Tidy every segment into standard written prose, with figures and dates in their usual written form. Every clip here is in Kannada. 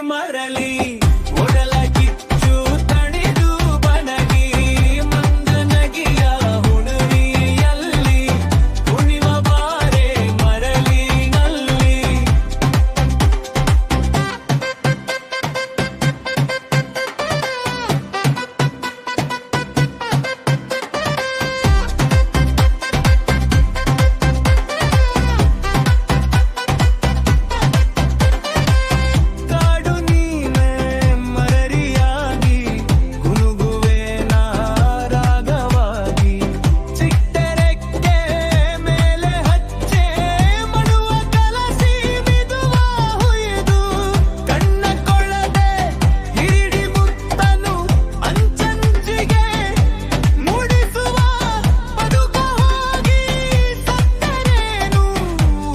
ಮರಳಿ ಒಡಲ ಕಿಚ್ಚು ತಣಿದು ಬನಗಿ ಮಂದನಗಿಯ ಹುಣವಿಯಲ್ಲಿ ಕುಣಿವ ಬಾರೆ ಮರಳಿನಲ್ಲಿ ಕಾಡು ನೀನೆ ಮರರಿಯಾಗಿ ಗುನುಗುವೆ ರಾಗವಾಗಿ ಚಿಟ್ಟರೆಕ್ಕೆ ಮೇಲೆ ಹಚ್ಚೆ ಮಡುವ ಕಲಸಿ ಮಿದುವ ಹುಯ್ದು ಕಣ್ಣ ಕೊಳ್ಳದೆ ಹಿಡಿ ಮುತ್ತನು ಅಂಚಂಚಿಗೆ ಮೂಡಿಸುವ ಬದುಕ ಹೋಗಿ ಸತ್ತರೇನು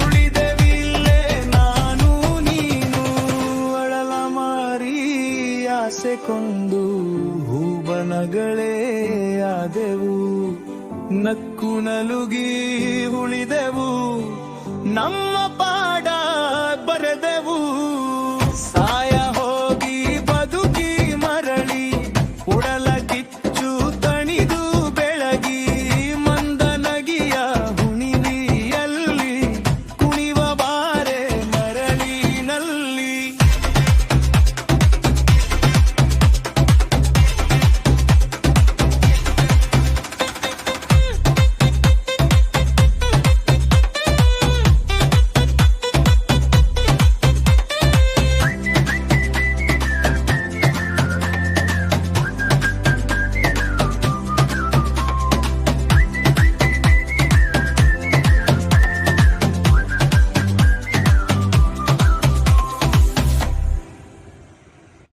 ಉಳಿದೆವಿಲ್ಲೇ ನಾನು ನೀನು ಅಳಲ ಮಾರಿ ಆಸೆ ಕೊಂದು ಹೂಬನಗಳೇ ಆದೆವು ನಕ್ಕು ನಲುಗಿ ಉಳಿದೆವು ನಮ್ಮ ಪಾಡ ಬರೆದೆವು